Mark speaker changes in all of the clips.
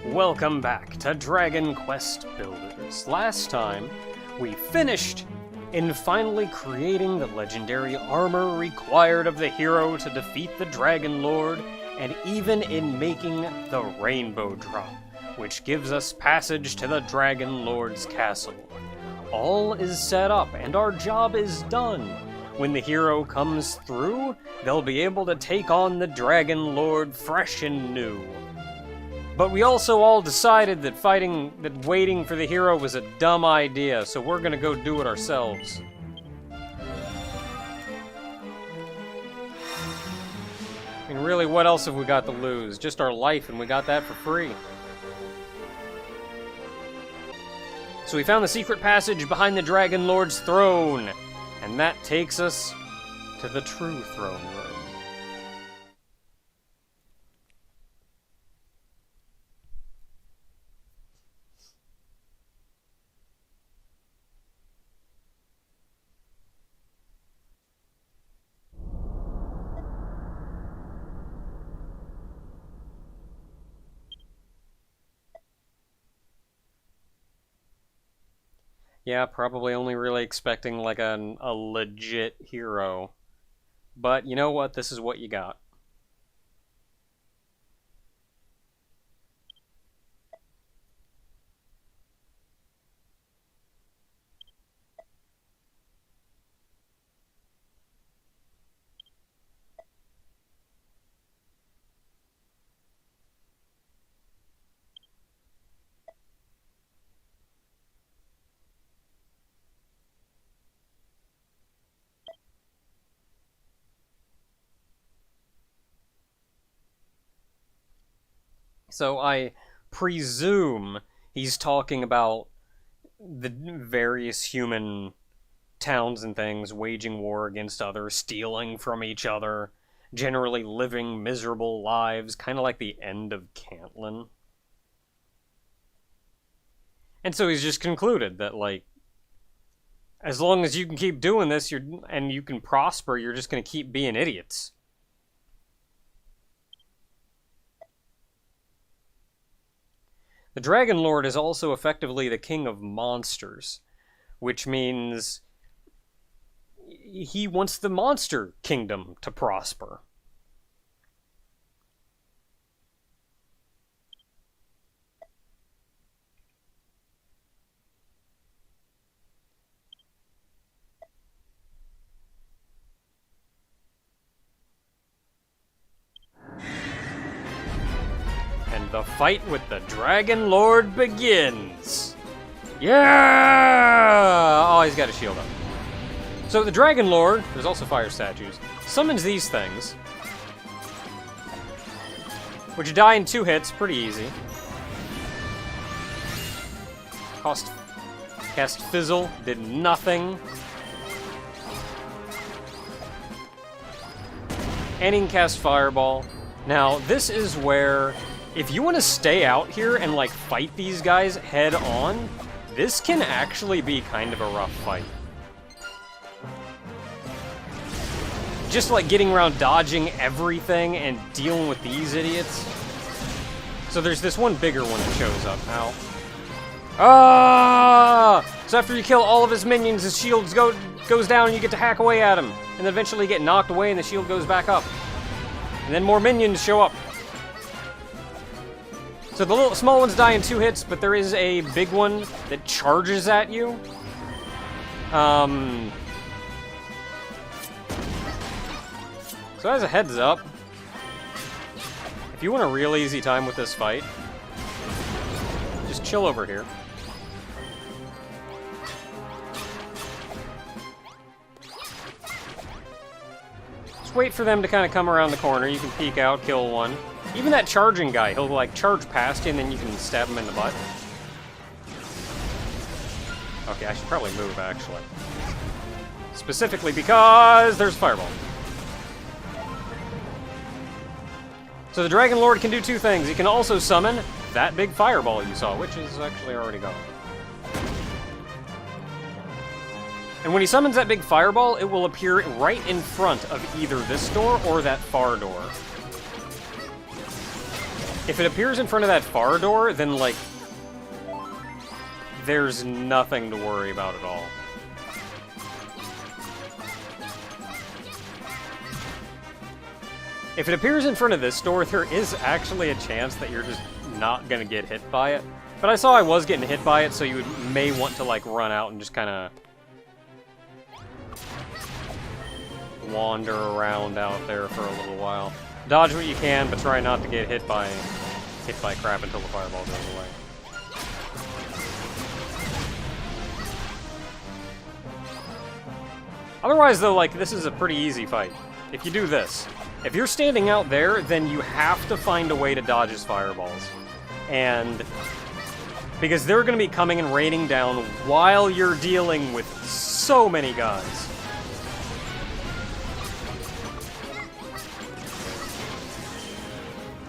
Speaker 1: Welcome back to Dragon Quest Builders. Last time, we finished in finally creating the legendary armor required of the hero to defeat the Dragon Lord, and even in making the Rainbow Drop, which gives us passage to the Dragon Lord's castle. All is set up, and our job is done. When the hero comes through, they'll be able to take on the Dragon Lord fresh and new. But we also all decided that waiting for the hero was a dumb idea, so we're gonna go do it ourselves. I mean, really, what else have we got to lose? Just our life, and we got that for free. So we found the secret passage behind the Dragon Lord's throne, and that takes us to the true throne room. Yeah, probably only really expecting like a legit hero. But you know what? This is what you got. So I presume he's talking about the various human towns and things waging war against others, stealing from each other, generally living miserable lives, kind of like the end of Cantlin. And so he's just concluded that, like, as long as you can keep doing this and you can prosper, you're just going to keep being idiots. The Dragon Lord is also effectively the king of monsters, which means he wants the monster kingdom to prosper. The fight with the Dragon Lord begins! Yeah! Oh, he's got a shield up. So the Dragon Lord, there's also fire statues, summons these things, which die in 2 hits, pretty easy. Cast Fizzle, did nothing. And he can cast Fireball. Now, this is where, if you want to stay out here and, like, fight these guys head on, this can actually be kind of a rough fight. Just, like, getting around dodging everything and dealing with these idiots. So there's this one bigger one that shows up. Ow. Ah! So after you kill all of his minions, his shield goes down and you get to hack away at him. And then eventually get knocked away and the shield goes back up. And then more minions show up. So the little small ones die in 2 hits, but there is a big one that charges at you. So as a heads up, if you want a real easy time with this fight, just chill over here. Just wait for them to kind of come around the corner. You can peek out, kill one. Even that charging guy, he'll, like, charge past you, and then you can stab him in the butt. Okay, I should probably move, actually. Specifically because there's Fireball. So the Dragon Lord can do 2 things. He can also summon that big Fireball you saw, which is actually already gone. And when he summons that big Fireball, it will appear right in front of either this door or that far door. If it appears in front of that far door, then, like, there's nothing to worry about at all. If it appears in front of this door, there is actually a chance that you're just not gonna get hit by it. But I saw I was getting hit by it, so you may want to, like, run out and just kind of wander around out there for a little while. Dodge what you can, but try not to get hit by crap until the fireball goes away. Otherwise, though, like, this is a pretty easy fight. If you do this, if you're standing out there, then you have to find a way to dodge his fireballs. And because they're going to be coming and raining down while you're dealing with so many guys.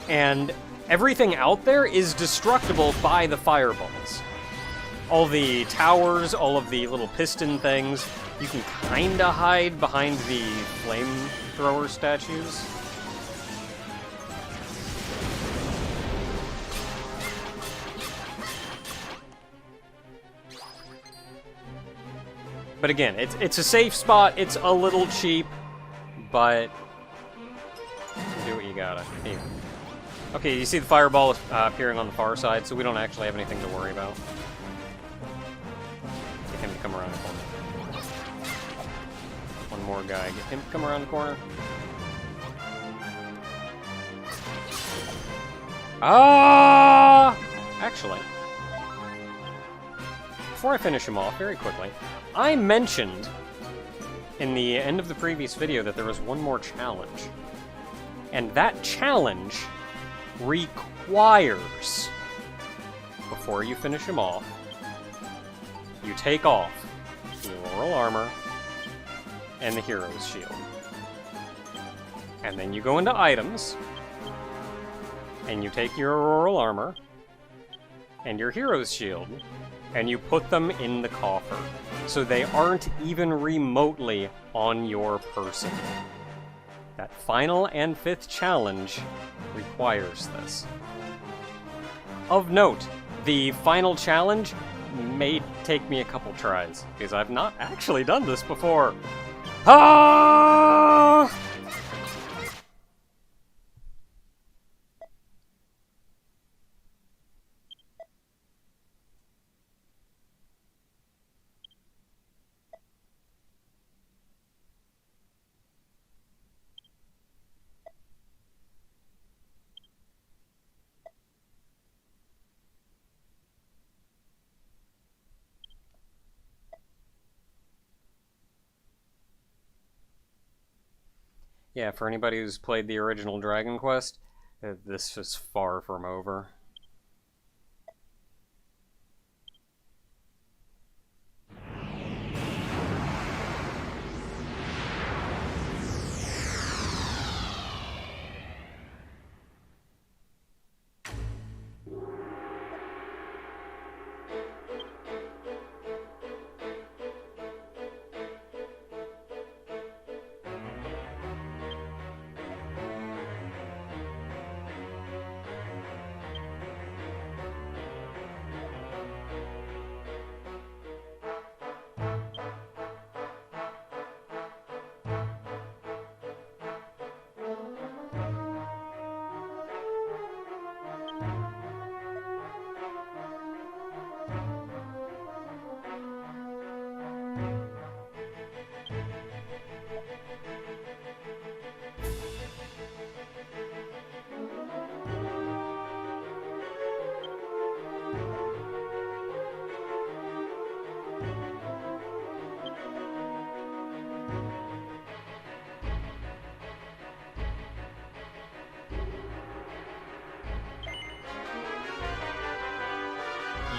Speaker 1: And everything out there is destructible by the fireballs. All the towers, all of the little piston things, you can kinda hide behind the flamethrower statues. But again, it's a safe spot, it's a little cheap, but do what you gotta. Anyway. Okay, you see the fireball appearing on the far side, so we don't actually have anything to worry about. Get him to come around the corner. One more guy. Get him to come around the corner. Ah! Actually, before I finish him off, very quickly, I mentioned in the end of the previous video that there was one more challenge. And that challenge requires, before you finish him off, you take off the Auroral Armor and the Hero's Shield. And then you go into Items, and you take your Auroral Armor and your Hero's Shield, and you put them in the coffer, so they aren't even remotely on your person. That final and 5th challenge requires this. Of note, the final challenge may take me a couple tries, because I've not actually done this before. Ah! Yeah, for anybody who's played the original Dragon Quest, this is far from over.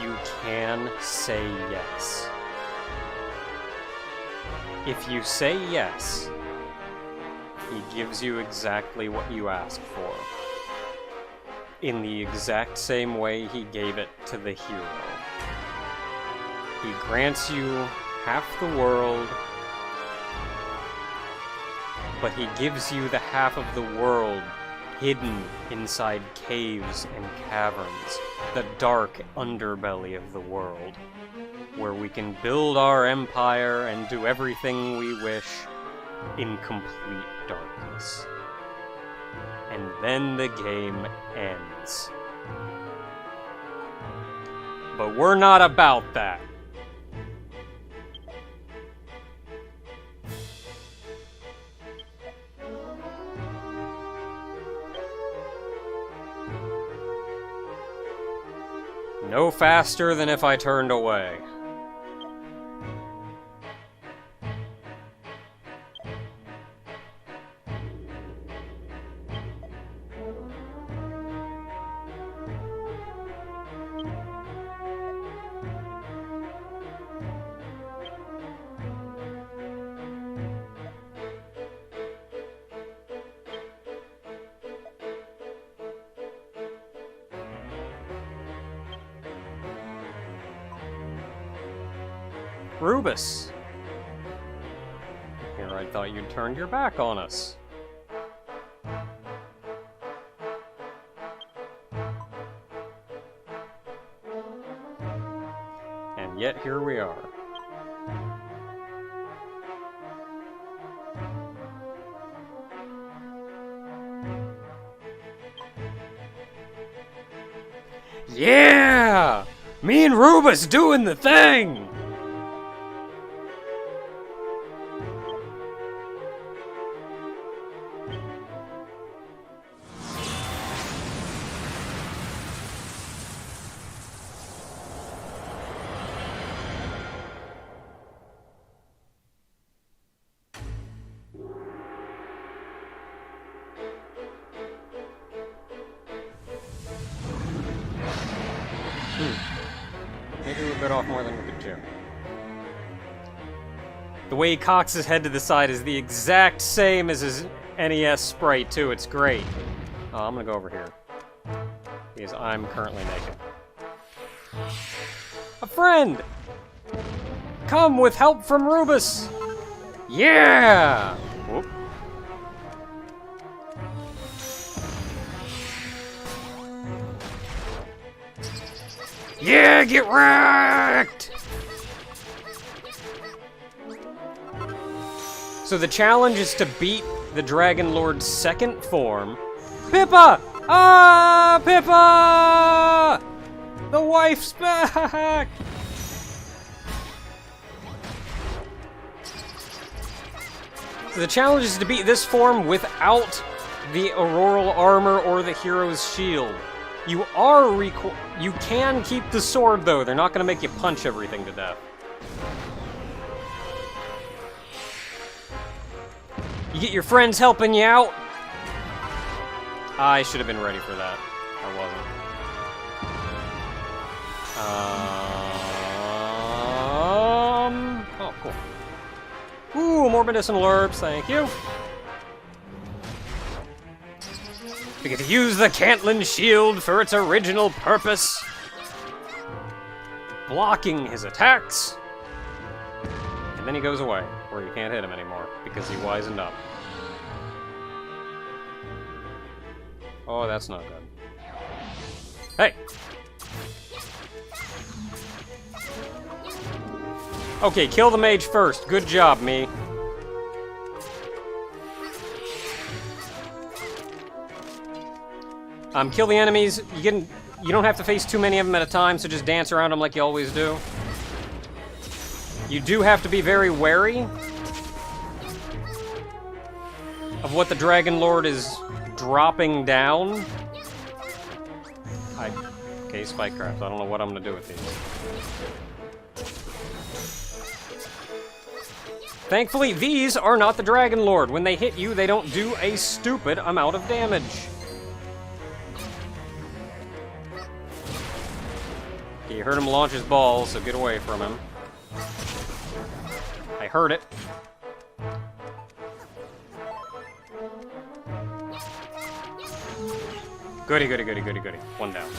Speaker 1: You can say yes. If you say yes, he gives you exactly what you ask for, in the exact same way he gave it to the hero. He grants you half the world, but he gives you the half of the world hidden inside caves and caverns, the dark underbelly of the world, where we can build our empire and do everything we wish in complete darkness. And then the game ends. But we're not about that. No faster than if I turned away. Rubus! Here I thought you'd turned your back on us. And yet here we are. Yeah! Me and Rubus doing the thing! Maybe we bit off more than we could chew. The way he cocks his head to the side is the exact same as his NES sprite, too. It's great. Oh, I'm gonna go over here. Because I'm currently naked. A friend! Come with help from Rubus! Yeah! Whoop. Yeah, get wrecked! So the challenge is to beat the Dragon Lord's second form. Pippa! Ah, Pippa! The wife's back! So the challenge is to beat this form without the auroral armor or the hero's shield. You can keep the sword, though. They're not going to make you punch everything to death. You get your friends helping you out. I should have been ready for that. I wasn't. Oh, cool. Ooh, more medicinal herbs. Thank you. We get to use the Cantlin shield for its original purpose. Blocking his attacks. And then he goes away, where you can't hit him anymore, because he wisened up. Oh, that's not good. Hey! Okay, kill the mage first. Good job, me. Kill the enemies. You don't have to face too many of them at a time, so just dance around them like you always do. You do have to be very wary of what the Dragon Lord is dropping down. Okay, spike traps. I don't know what I'm gonna do with these. Thankfully, these are not the Dragon Lord. When they hit you, they don't do a stupid amount of damage. Okay, you heard him launch his balls, so get away from him. I heard it. Goody, goody, goody, goody, goody. One down.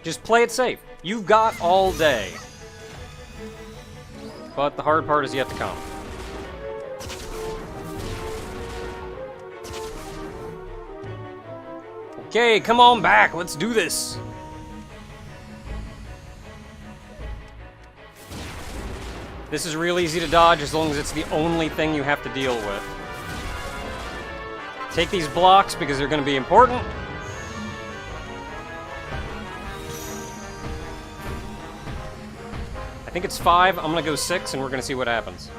Speaker 1: Just play it safe. You've got all day. but the hard part is yet to come. Okay, come on back, let's do this! This is real easy to dodge as long as it's the only thing you have to deal with. Take these blocks because they're going to be important. I think it's 5. I'm going to go 6 and we're going to see what happens.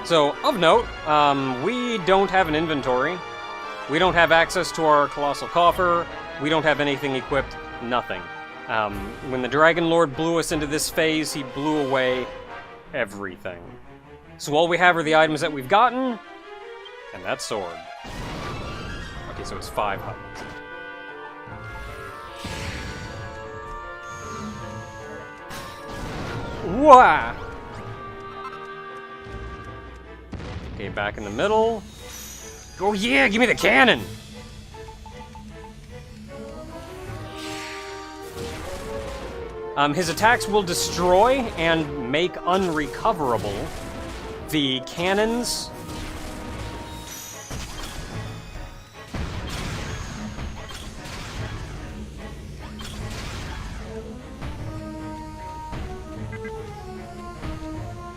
Speaker 1: So, of note, we don't have an inventory. We don't have access to our colossal coffer. We don't have anything equipped. Nothing. When the Dragon Lord blew us into this phase, he blew away everything. So all we have are the items that we've gotten, and that sword. Okay, so it's 5 items. Wah! Okay, back in the middle. Oh yeah, give me the cannon! His attacks will destroy and make unrecoverable the cannons.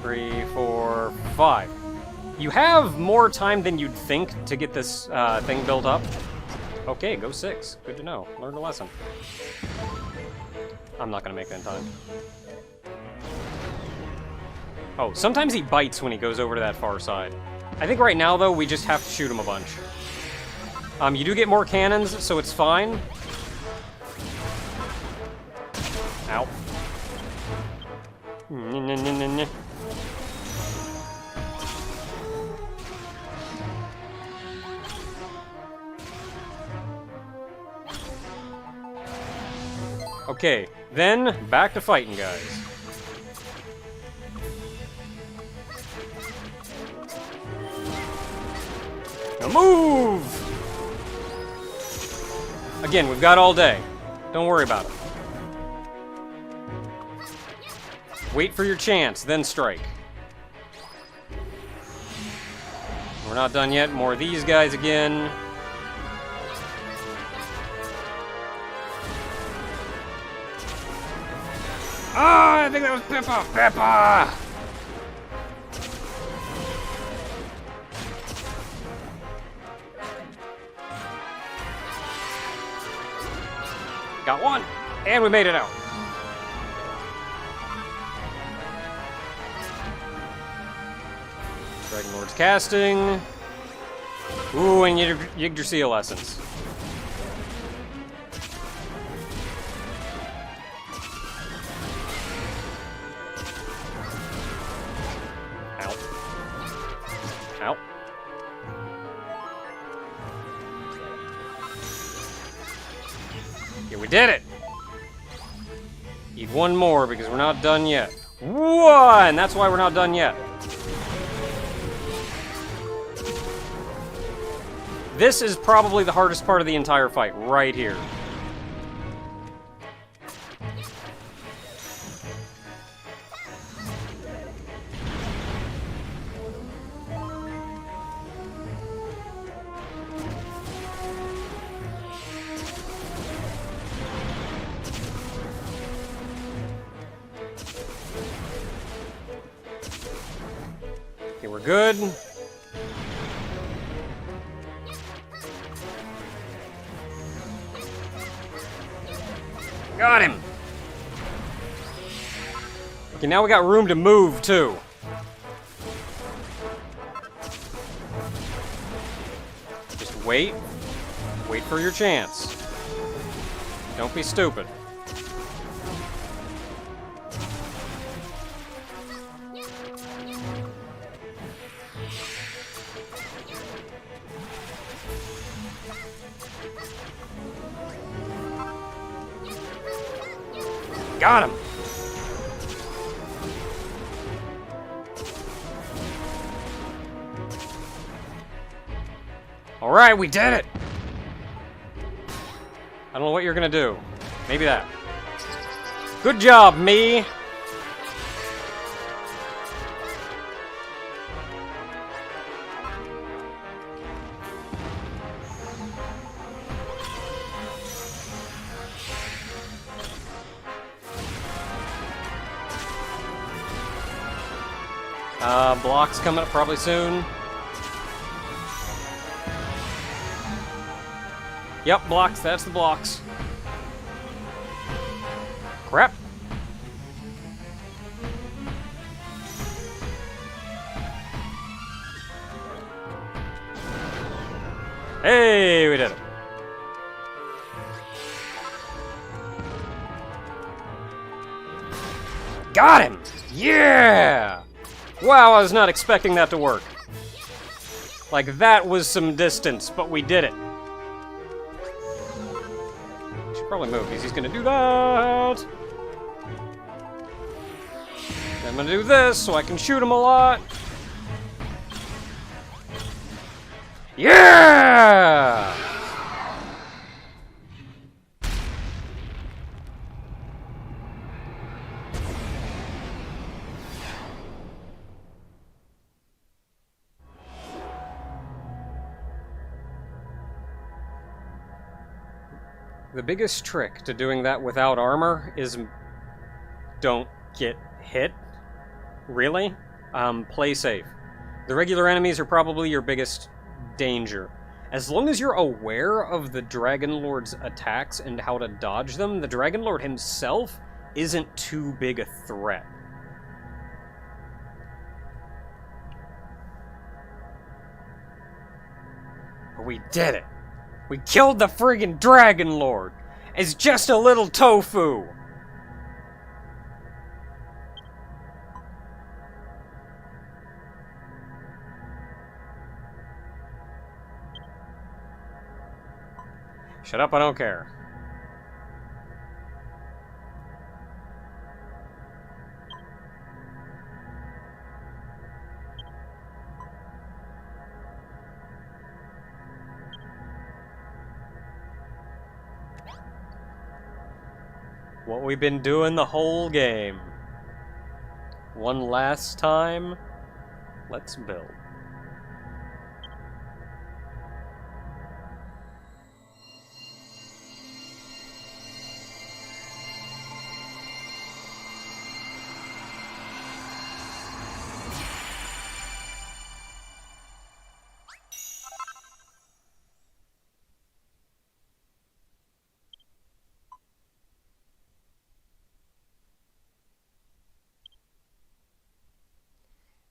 Speaker 1: Three, 4, 5. You have more time than you'd think to get this thing built up. Okay, go 6. Good to know. Learned a lesson. I'm not gonna make it in time. Oh, sometimes he bites when he goes over to that far side. I think right now, though, we just have to shoot him a bunch. You do get more cannons, so it's fine. Ow. Okay, then back to fighting, guys. Now move! Again, we've got all day. Don't worry about it. Wait for your chance, then strike. We're not done yet. More of these guys again. Ah, I think that was Pippa! Pippa! Got one! And we made it out. Dragon Lord's casting. Ooh, and Yggdrasil essence. Ow. Yeah, we did it! Need one more because we're not done yet. One! That's why we're not done yet. This is probably the hardest part of the entire fight, right here. Okay, we're good. Got him! Okay, now we got room to move, too. Just wait. Wait for your chance. Don't be stupid. Got him! Alright, we did it! I don't know what you're gonna do. Maybe that. Good job, me! Blocks coming up probably soon. Yep, blocks, that's the blocks. Crap. Hey, we did it. Got him! Yeah! Wow, I was not expecting that to work. Like, that was some distance, but we did it. Should probably move, because he's gonna do that. I'm gonna do this, so I can shoot him a lot. Yeah! The biggest trick to doing that without armor is don't get hit. Really? Play safe. The regular enemies are probably your biggest danger. As long as you're aware of the Dragon Lord's attacks and how to dodge them, the Dragon Lord himself isn't too big a threat. But we did it! We killed the friggin' Dragon Lord! As just a little tofu! Shut up, I don't care. What we've been doing the whole game. One last time, let's build.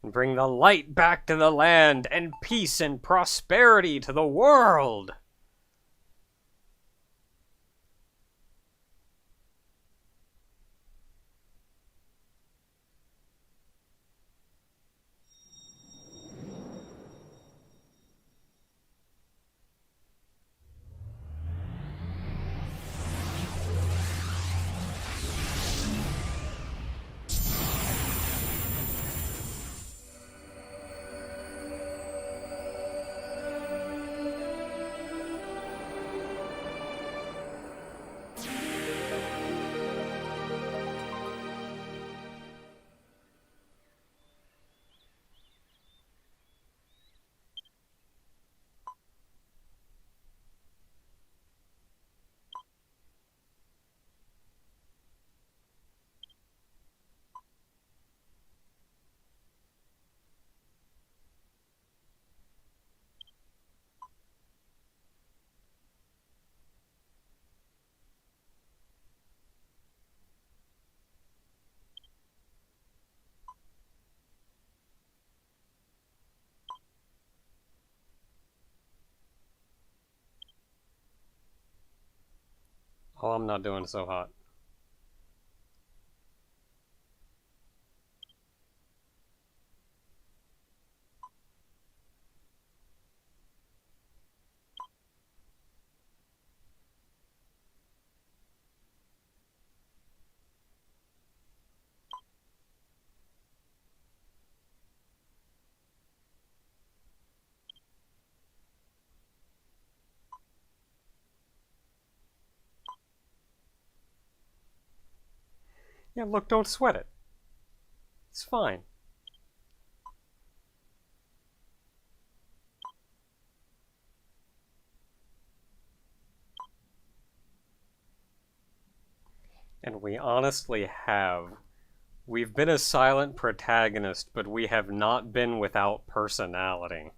Speaker 1: And bring the light back to the land, and peace and prosperity to the world! Oh, I'm not doing so hot. Yeah, look, don't sweat it. It's fine. And we honestly have. We've been a silent protagonist, but we have not been without personality.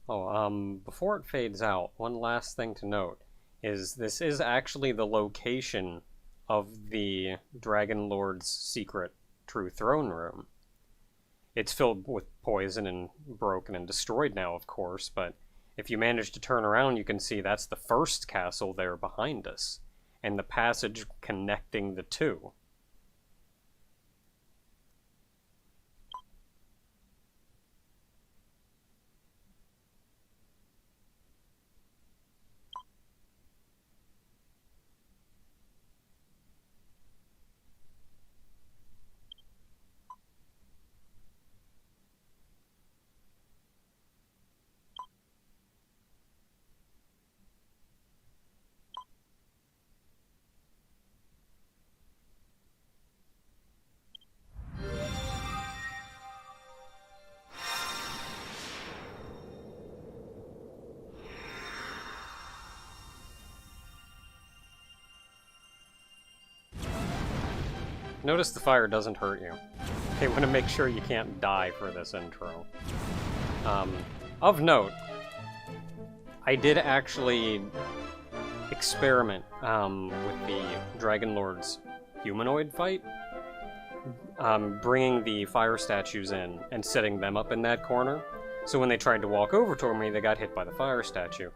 Speaker 1: Oh, before it fades out, one last thing to note is this is actually the location of the Dragon Lord's secret true throne room. It's filled with poison and broken and destroyed now, of course, but if you manage to turn around, you can see that's the first castle there behind us, and the passage connecting the two. Notice the fire doesn't hurt you. They want to make sure you can't die for this intro. Of note, I did actually experiment with the Dragon Lord's humanoid fight, bringing the fire statues in and setting them up in that corner. So when they tried to walk over toward me, they got hit by the fire statue.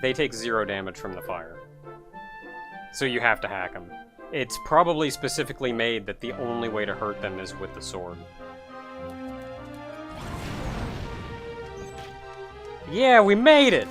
Speaker 1: They take 0 damage from the fire. So you have to hack them. It's probably specifically made that the only way to hurt them is with the sword. Yeah, we made it!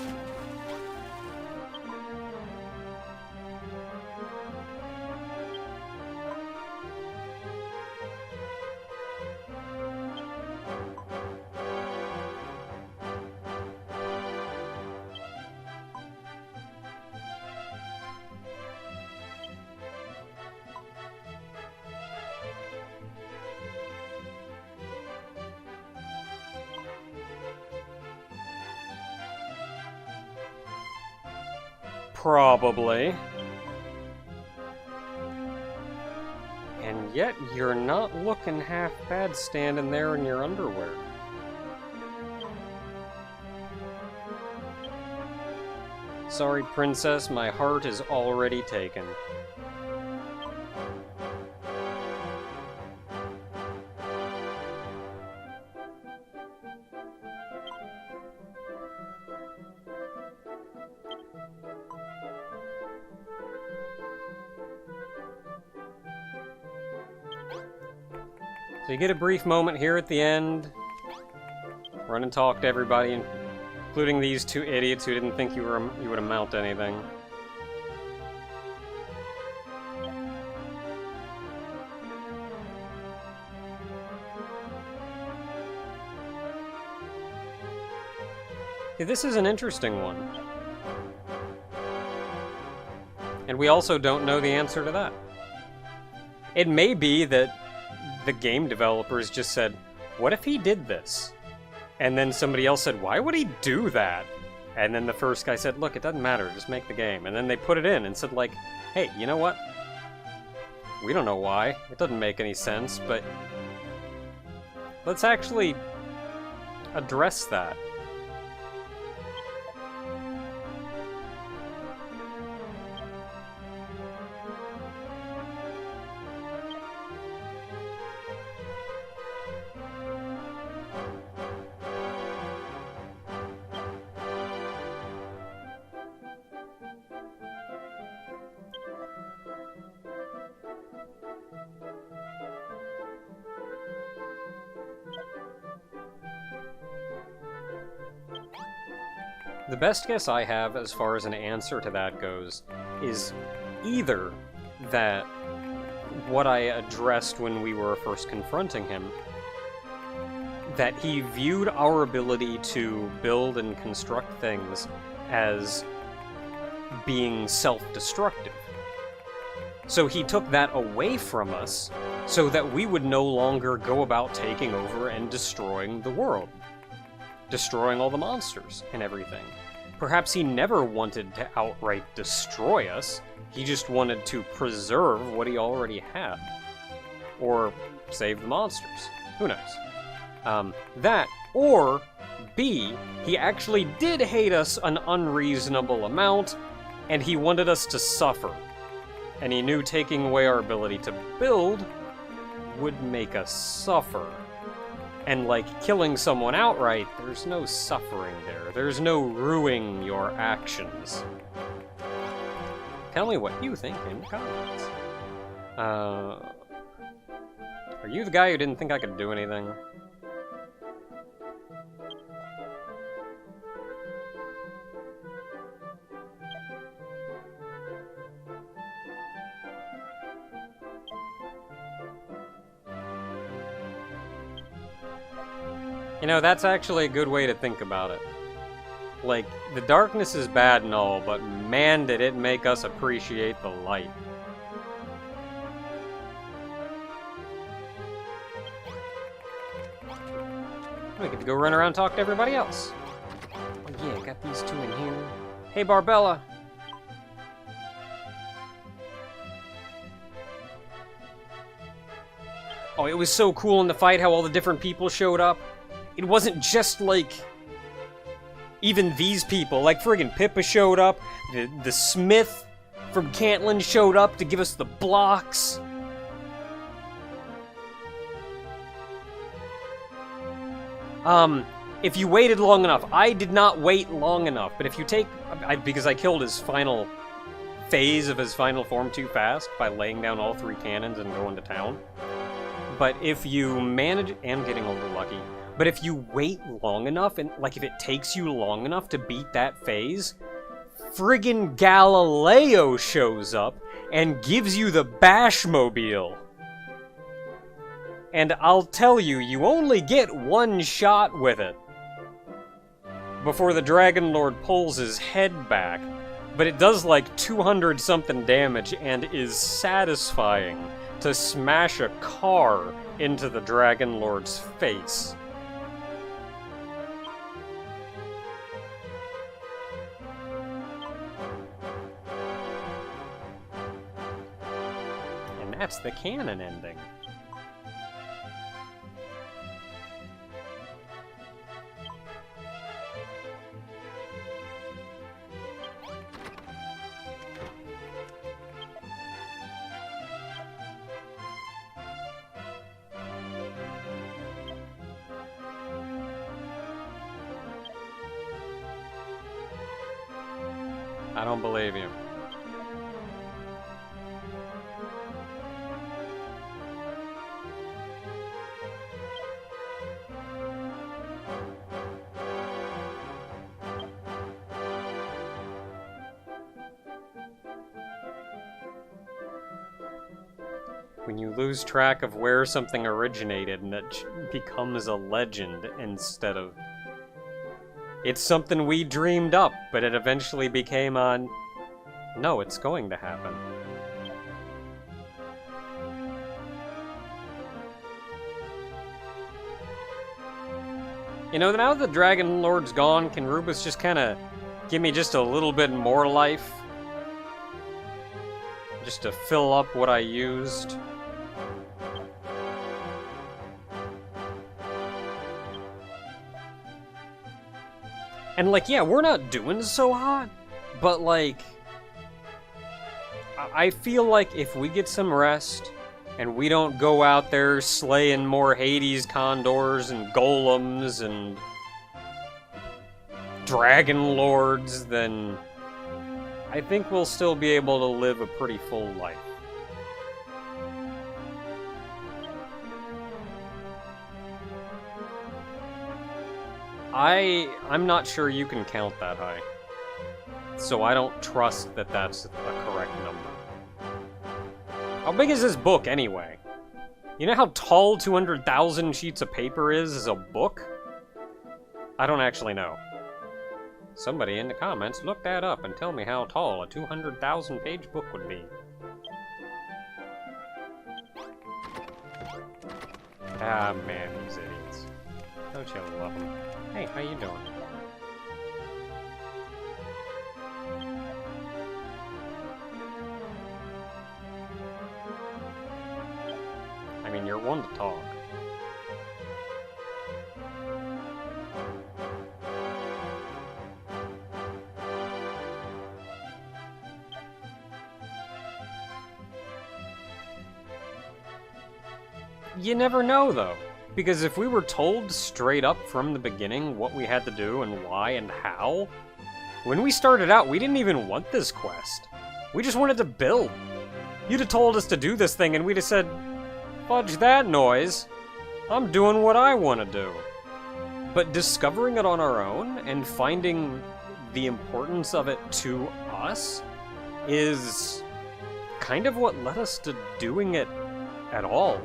Speaker 1: Probably. And yet, you're not looking half bad standing there in your underwear. Sorry, princess, my heart is already taken. So you get a brief moment here at the end. Run and talk to everybody, including these 2 idiots who didn't think you would amount to anything. See, this is an interesting one. And we also don't know the answer to that. It may be that the game developers just said, what if he did this? And then somebody else said, why would he do that? And then the first guy said, look, it doesn't matter, just make the game. And then they put it in and said, like, hey, you know what? We don't know why. It doesn't make any sense, but let's actually address that. The best guess I have as far as an answer to that goes is either that what I addressed when we were first confronting him, that he viewed our ability to build and construct things as being self-destructive. So he took that away from us so that we would no longer go about taking over and destroying the world. Destroying all the monsters and everything. Perhaps he never wanted to outright destroy us, he just wanted to preserve what he already had. Or save the monsters. Who knows? That, or B, he actually did hate us an unreasonable amount, and he wanted us to suffer. And he knew taking away our ability to build would make us suffer. And like killing someone outright, there's no suffering there. There's no ruining your actions. Tell me what you think in the comments. Are you the guy who didn't think I could do anything? You know, that's actually a good way to think about it. Like, the darkness is bad and all, but man, did it make us appreciate the light. We get to go run around and talk to everybody else. Oh yeah, got these two in here. Hey, Barbella. Oh, it was so cool in the fight how all the different people showed up. It wasn't just like even these people. Like friggin' Pippa showed up. The Smith from Cantland showed up to give us the blocks. If you waited long enough, I did not wait long enough, but if you take, because I killed his final phase of his final form too fast by laying down all 3 cannons and going to town. But if you manage, and getting a little lucky, but if you wait long enough, and like if it takes you long enough to beat that phase, friggin' Galileo shows up and gives you the Bashmobile. And I'll tell you, you only get 1 shot with it before the Dragon Lord pulls his head back, but it does like 200 something damage and is satisfying to smash a car into the Dragon Lord's face. And that's the canon ending. I don't believe you. When you lose track of where something originated and it becomes a legend instead of... It's something we dreamed up, but it eventually became on... No, it's going to happen. You know, now that the Dragon Lord's gone, can Rubus just kind of give me just a little bit more life? Just to fill up what I used? And, like, yeah, we're not doing so hot, but, like, I feel like if we get some rest, and we don't go out there slaying more Hades condors and golems and dragon lords, then I think we'll still be able to live a pretty full life. I'm not sure you can count that high. So I don't trust that that's a correct number. How big is this book, anyway? You know how tall 200,000 sheets of paper is as a book? I don't actually know. Somebody in the comments, look that up and tell me how tall a 200,000 page book would be. Ah, man, these idiots. Don't you love them? Hey, how you doing? I mean, you're one to talk. You never know, though. Because if we were told straight up from the beginning what we had to do and why and how, when we started out, we didn't even want this quest. We just wanted to build. You'd have told us to do this thing and we'd have said, fudge that noise. I'm doing what I want to do. But discovering it on our own and finding the importance of it to us is kind of what led us to doing it at all.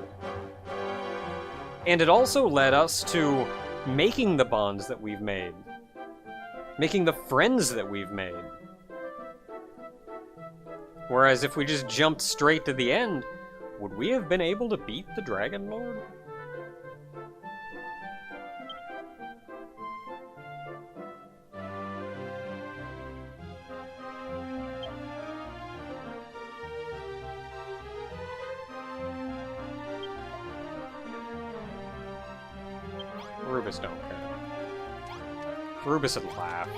Speaker 1: And it also led us to making the bonds that we've made. Making the friends that we've made. Whereas if we just jumped straight to the end, would we have been able to beat the Dragon Lord? Rubus don't care. Rubus would laugh.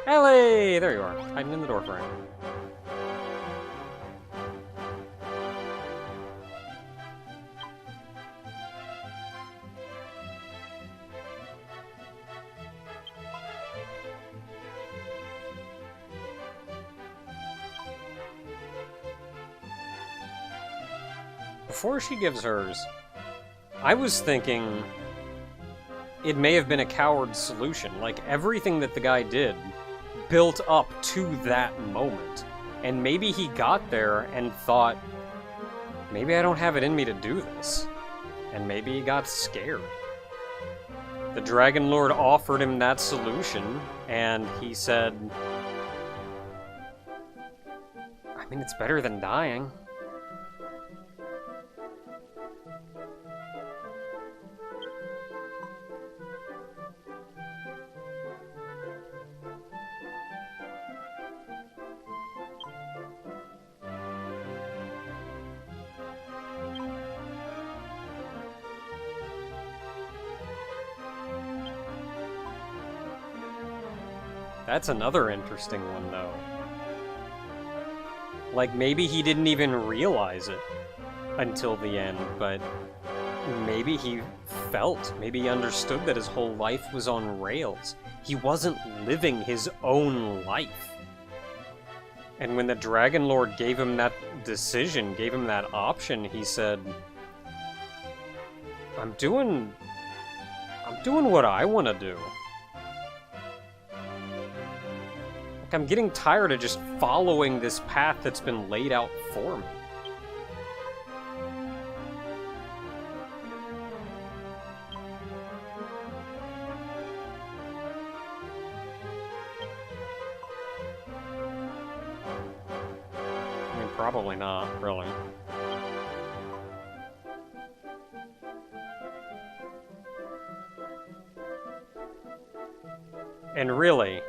Speaker 1: Ellie! There you are, hiding in the door frame. Before she gives hers, I was thinking it may have been a coward's solution. Like, everything that the guy did built up to that moment. And maybe he got there and thought, maybe I don't have it in me to do this. And maybe he got scared. The Dragon Lord offered him that solution, and he said, I mean, it's better than dying. That's another interesting one, though. Like, maybe he didn't even realize it until the end, but maybe he felt, maybe he understood that his whole life was on rails. He wasn't living his own life. And when the Dragon Lord gave him that decision, gave him that option, he said, I'm doing what I want to do. I'm getting tired of just following this path that's been laid out for me. I mean, probably not, really. And really,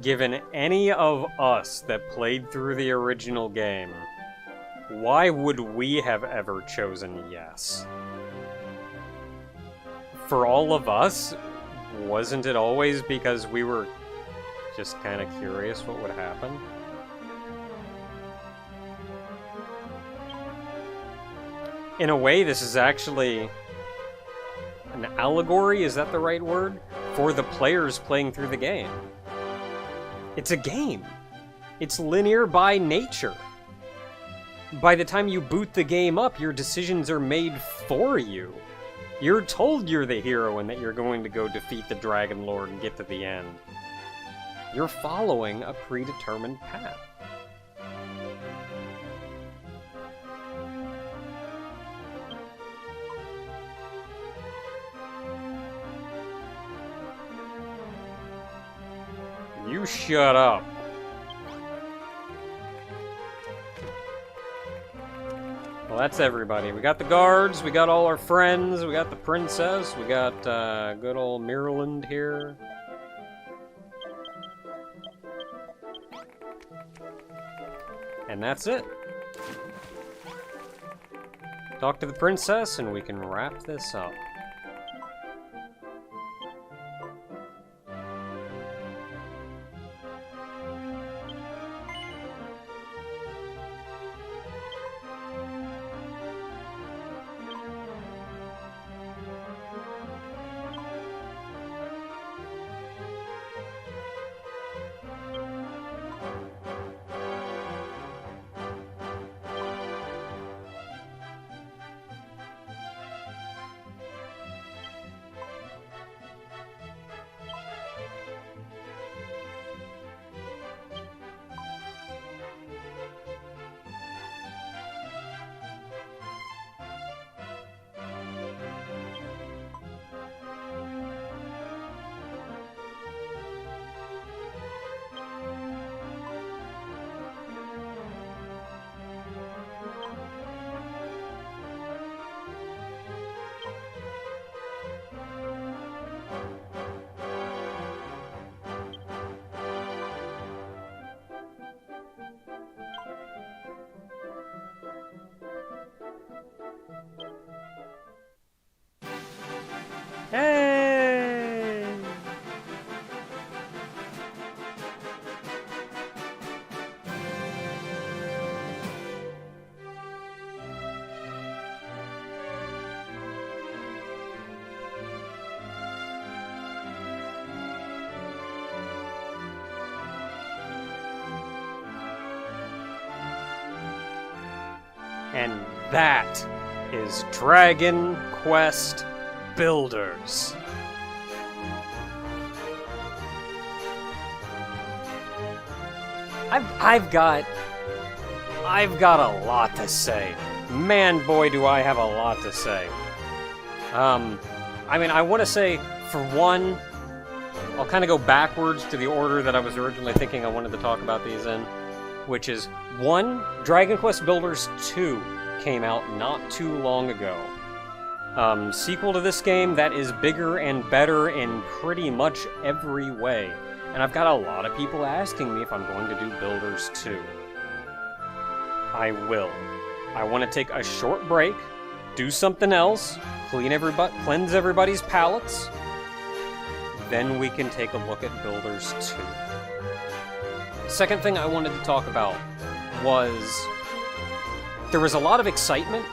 Speaker 1: given any of us that played through the original game, why would we have ever chosen yes? For all of us, wasn't it always because we were just kind of curious what would happen? In a way, this is actually an allegory, is that the right word? For the players playing through the game. It's a game. It's linear by nature. By the time you boot the game up, your decisions are made for you. You're told you're the hero and that you're going to go defeat the Dragon Lord and get to the end. You're following a predetermined path. You shut up. Well, that's everybody. We got the guards, we got all our friends, we got the princess, we got good old Maryland here. And that's it. Talk to the princess and we can wrap this up. Hey! And that is Dragon Quest Builders. I've got a lot to say. Man, boy, do I have a lot to say. I mean, I want to say, for one, I'll kind of go backwards to the order that I was originally thinking I wanted to talk about these in, which is, 1, Dragon Quest Builders 2 came out not too long ago. Sequel to this game that is bigger and better in pretty much every way. And I've got a lot of people asking me if I'm going to do Builders 2. I will. I want to take a short break, do something else, cleanse everybody's palates, then we can take a look at Builders 2. Second thing I wanted to talk about was there was a lot of excitement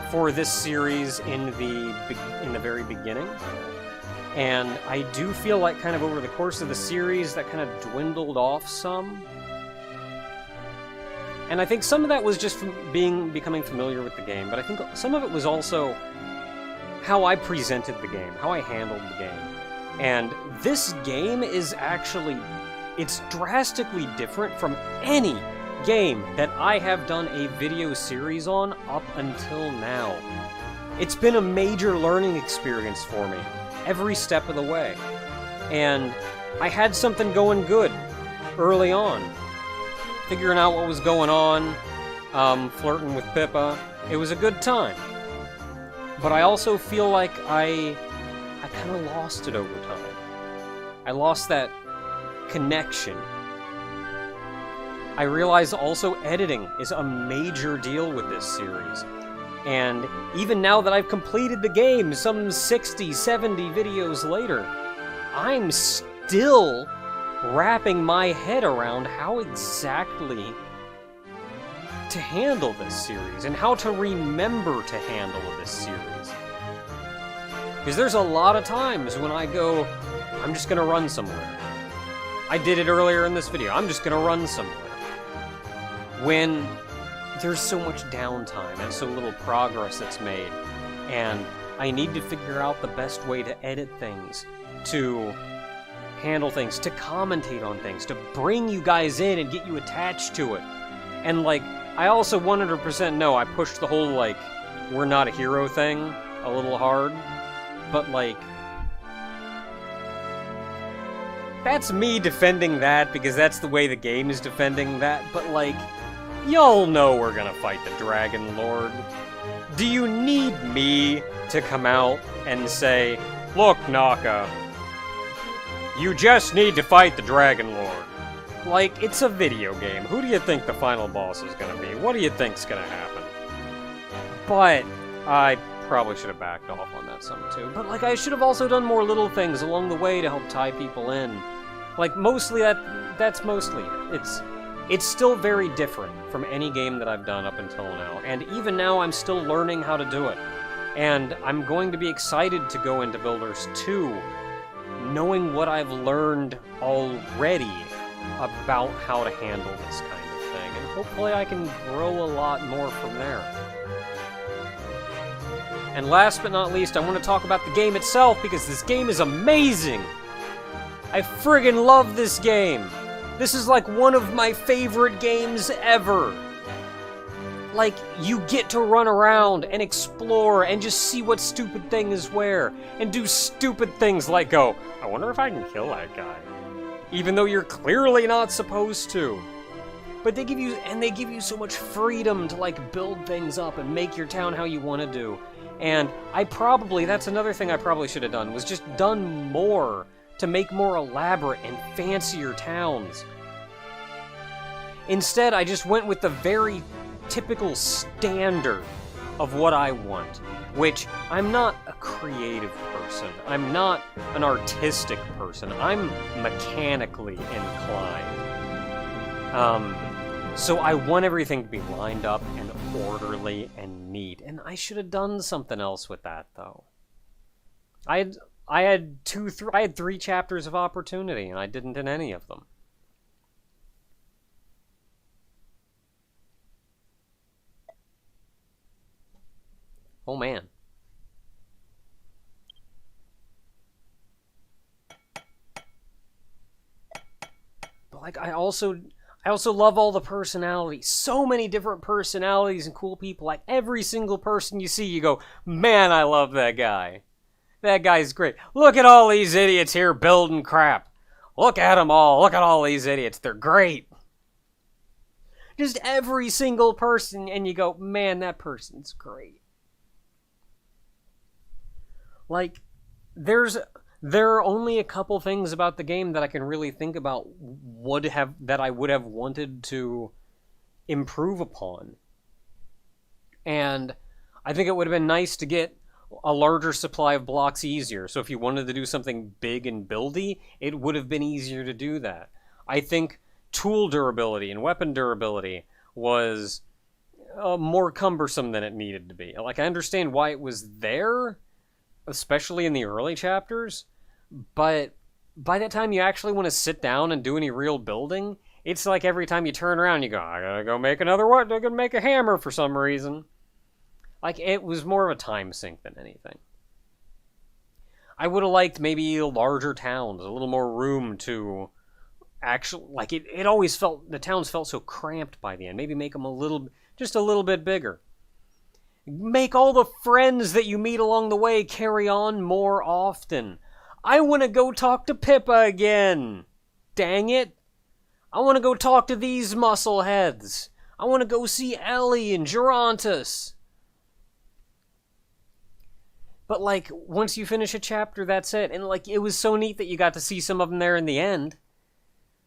Speaker 1: for this series in the very beginning, and I do feel like kind of over the course of the series that kind of dwindled off some. And I think some of that was just from becoming familiar with the game, but I think some of it was also how I presented the game, how I handled the game. And this game is actually, it's drastically different from any game that I have done a video series on up until now. It's been a major learning experience for me, every step of the way. And I had something going good early on. Figuring out what was going on, flirting with Pippa. It was a good time. But I also feel like I kind of lost it over time. I lost that connection. I realize also editing is a major deal with this series. And even now that I've completed the game, some 60, 70 videos later, I'm still wrapping my head around how exactly to handle this series and how to remember to handle this series. Because there's a lot of times when I go, I'm just gonna run somewhere. I did it earlier in this video, I'm just gonna run somewhere. When there's so much downtime and so little progress that's made, and I need to figure out the best way to edit things, to handle things, to commentate on things, to bring you guys in and get you attached to it. And like, I also 100% know I pushed the whole like, we're not a hero thing a little hard, but like, that's me defending that because that's the way the game is defending that, but like, y'all know we're gonna fight the Dragon Lord. Do you need me to come out and say, look, Naka, you just need to fight the Dragon Lord? Like, it's a video game. Who do you think the final boss is gonna be? What do you think's gonna happen? But I probably should have backed off on that some too. But like, I should have also done more little things along the way to help tie people in. Like, mostly that's mostly it. It's still very different from any game that I've done up until now, and even now I'm still learning how to do it. And I'm going to be excited to go into Builders 2, knowing what I've learned already about how to handle this kind of thing, and hopefully I can grow a lot more from there. And last but not least, I want to talk about the game itself, because this game is amazing! I friggin' love this game! This is like one of my favorite games ever! Like, you get to run around and explore and just see what stupid thing is where, and do stupid things like go, I wonder if I can kill that guy. Even though you're clearly not supposed to. But they give you so much freedom to like build things up and make your town how you want to do. And that's another thing I probably should have done, was just done more to make more elaborate and fancier towns. Instead, I just went with the very typical standard of what I want, which I'm not a creative person. I'm not an artistic person. I'm mechanically inclined. So I want everything to be lined up and orderly and neat, and I should have done something else with that, though. I had 3 chapters of opportunity, and I didn't in any of them. Oh man. But like, I also love all the personalities. So many different personalities and cool people. Like, every single person you see, you go, man, I love that guy. That guy's great. Look at all these idiots here building crap. Look at them all. Look at all these idiots. They're great. Just every single person, and you go, man, that person's great. Like, there are only a couple things about the game that I can really think about that I would have wanted to improve upon. And I think it would have been nice to get a larger supply of blocks easier. So if you wanted to do something big and buildy, it would have been easier to do that. I think tool durability and weapon durability was more cumbersome than it needed to be. Like, I understand why it was there, especially in the early chapters, but by the time you actually want to sit down and do any real building, it's like every time you turn around you go, I gotta go make another what? I gotta make a hammer for some reason. Like, it was more of a time sink than anything. I would have liked maybe larger towns, a little more room to actually, like, it always felt, the towns felt so cramped by the end. Maybe make them just a little bit bigger. Make all the friends that you meet along the way carry on more often. I want to go talk to Pippa again. Dang it. I want to go talk to these muscleheads. I want to go see Ellie and Gerontus. But, like, once you finish a chapter, that's it. And, like, it was so neat that you got to see some of them there in the end.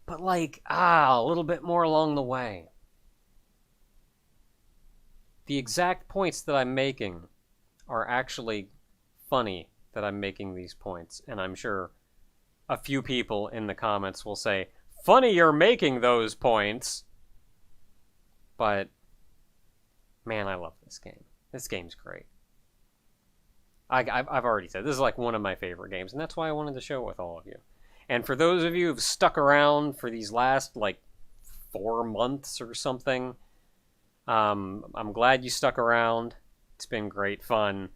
Speaker 1: But, like, a little bit more along the way. The exact points that I'm making are actually funny that I'm making these points. And I'm sure a few people in the comments will say, funny you're making those points. But, man, I love this game. This game's great. I've already said, this is like one of my favorite games, and that's why I wanted to show it with all of you. And for those of you who've stuck around for these last, like, 4 months or something, I'm glad you stuck around. It's been great fun.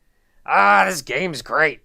Speaker 1: This game's great.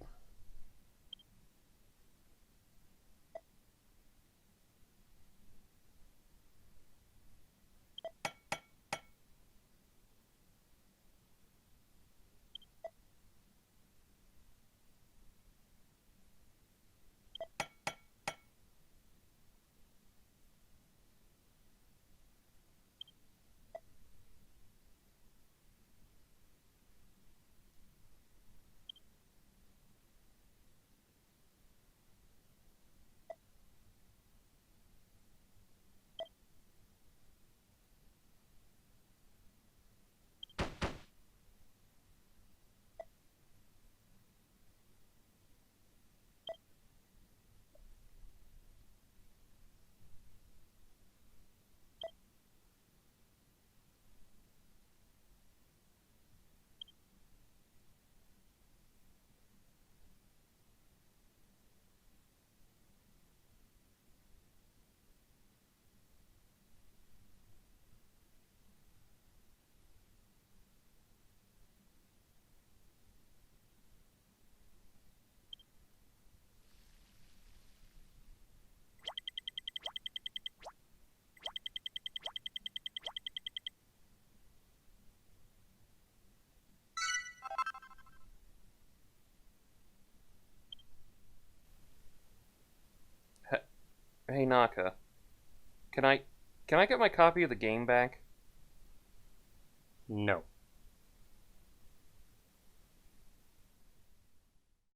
Speaker 2: Hey Naka, can I get my copy of the game back?
Speaker 1: No.